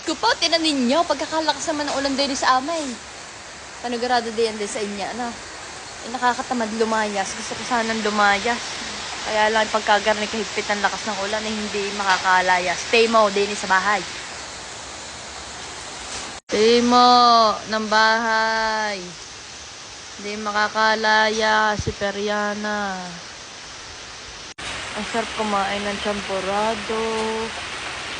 ko po, tinan ninyo, pagkakalakas naman ng ulan din sa amay. Panigurado din yan din sa inyo, ano? Eh, nakakatamad lumayas. Gusto ko sanang lumayas. Kaya lang pagkagarni kahigpit ng lakas ng ulan, eh, hindi makakalayas. Stay mo din sa bahay. Stay mo ng bahay. Hindi makakalaya si Periana. Ang sarap kumain ng champurrado,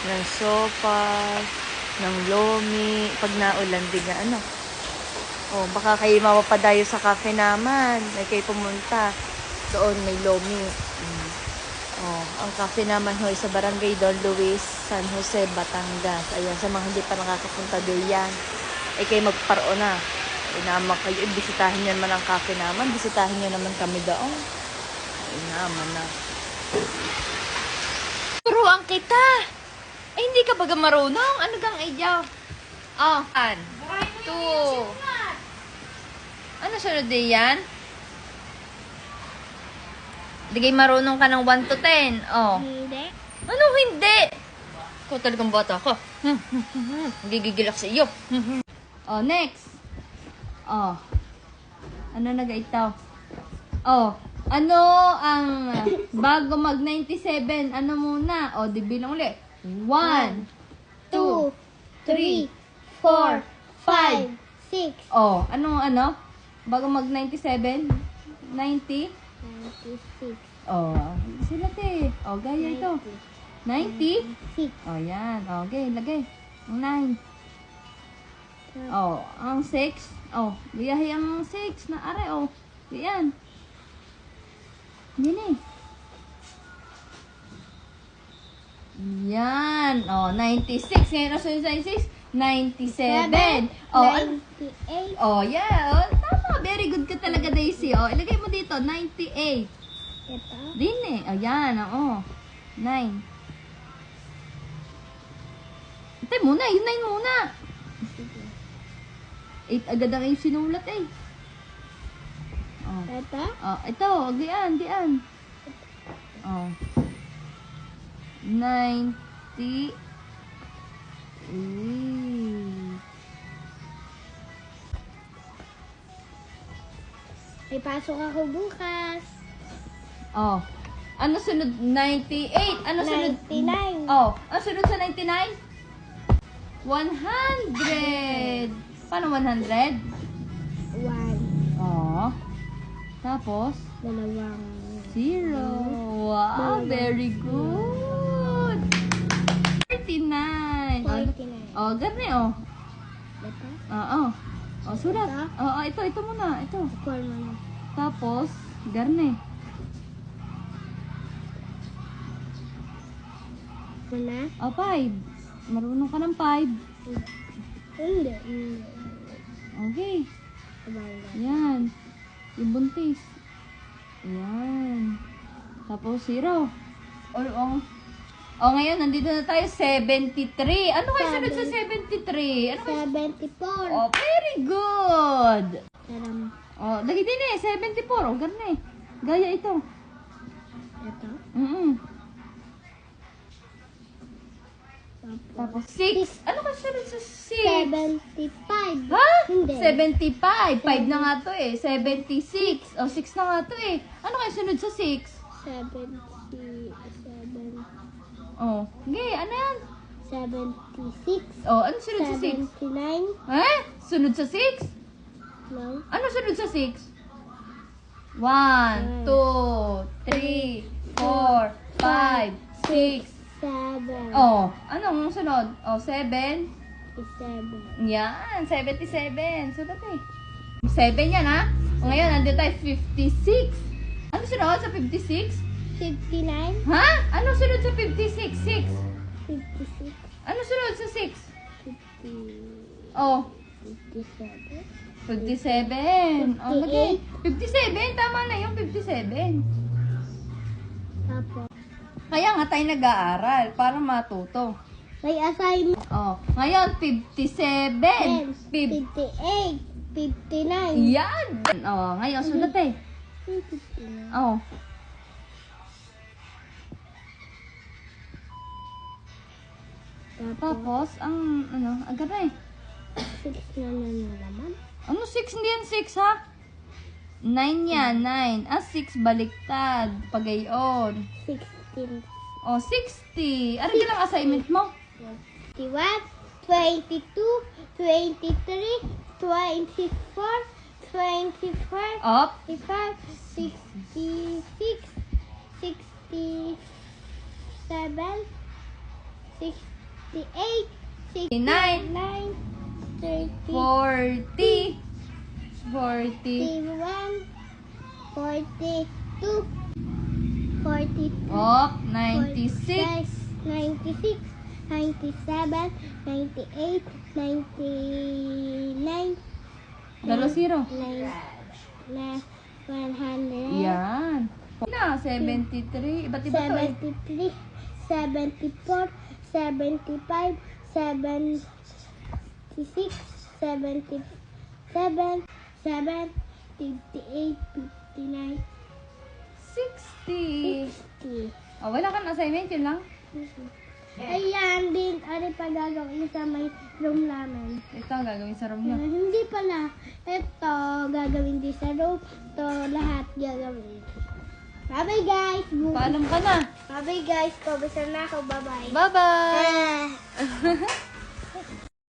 ng sopas, ng lomi. Pag naulan din nga, ano? Oh, baka kayo mapapadayo sa cafe naman. May kayo pumunta. Doon may lomi. Oh, ang cafe naman hoy sa Barangay Don Luis, San Jose, Batangas. Ayan, sa mga hindi pa nakakapunta diyan, ay kayo magparo na. Ay naman kayo, bisitahin nyo naman ang cafe naman. Bisitahin nyo naman kami doon. Ay naman na. Turuan kita. Ay, hindi ka baga marunong. Ano gang idea? Oh, 1, 2. Ano sunod din yan? Hindi kayo marunong ka ng 1 to 10. Oh. Hindi. Ano hindi? Ikaw talagang bata ka. Gigigilak sa iyo. Oh, next. Oh. Ano nag-itaw? Oh. Ano ang bago mag 97? Ano muna? Oh, di bilang ulit. 1, 2, 3, 4, 5, 6, Oh, ano? Bago mag 97? 90? 96, Oh, sila te. Oh, gaya ito. 90? 6, Oh, yan. Okay, lagay. Ang 9. Oh, ang 6. Oh, biyahe ang 6 na are. Oh, yan. Yan eh. Yan. Oh, 96. Ngayon na sunod sa 96. 97. Oh, 98, oh, yeah. Oh, tama. Very good ka talaga, Daisy. Oh, ilagay mo dito. 98. ito, Din eh. Oh, yan. Oo. 9. Ito muna. Yung 9 muna. 8 agad ang yung sinulat eh. Oh. ito, Oh, ito. Diyan. Oh. 98. may pasok ako bukas, Oh. Ano sunod? 98. Ano sunod? 99, Oh. Ano sunod sa 99? 100. Paano 100? 1, Oh. Tapos? 0. Wow, very good. 39. 49, Oh, gani oh. ito, Oo. Oh, sulat. Oo, ito muna. Ito. equal mo na, Tapos, garne. muna, Oh, 5. Marunong ka ng 5. hindi, Okay. sabay. Yan. Yung buntis. Yan. Tapos, 0. Oh, ngayon, nandito na tayo. 73. Ano kayo sunod sa 73? Ano kayo? 74, Oh, very good. taram, Oh, lagi din eh. 74. Oh, garne. Gaya ito. ito, Tapos 6. Ano ka sunod sa 6? 75, Ha? Hindi. 75. 5 na nga to eh. 76. O, 6 na nga to eh. Ano kayo sunod sa 6? 77, Oh. Okay, ano yan? 76, Oh, ano sunod sa 6? 79, Eh? Sunod sa 6? no, Ano sunod sa 6? 1, 2, 3, 4, 5, 6. 7, Oh, anong sunod? Oh, 7. 7, Yan, 77. Sulat eh. 7 yan ha. O ngayon, nandito tayo 56. Ano sunod sa 56? 59, Ha? Ano sunod sa 56? 6. 56, Ano sunod sa 6? 50, Oh, 57, 57. Oh, lagay. 57. Tama na yung 57. tapos, Kaya nga tayo nag-aaral para matuto. may assignment, Oh, ngayon 57. 58, 59, Yan. Oh, ngayon sulat eh. 59, Oh. Tapos, ang, agad na eh. 6 na naman. Ano 6? Hindi yan 6 ha? 9 yan, 9. 6 baliktad. Pagayon. 16. O, 60. Ano ang assignment mo? 21, 22, 23, 24, 25, Up. 65, 66, 67, 68, 69, 30, 40. 40. 41, 42, 43, Up. 96. 96, 97, 98, 99, Dalo zero. 100, Yan. Na, 73. Iba't iba to eh. 73, 74, 75, 76, 77, 58, 59, 60. 60. Oh, wala kang assignment, yun lang. Ayan din, ari pa gagawin sa may room namin. Ito ang gagawin sa room nyo. Hindi pala. Ito, gagawin din sa room. Ito, lahat gagawin. Bye-bye guys! Paalam ka na. Bye-bye guys! Pabisan na ako. Bye-bye! Bye-bye! Ah.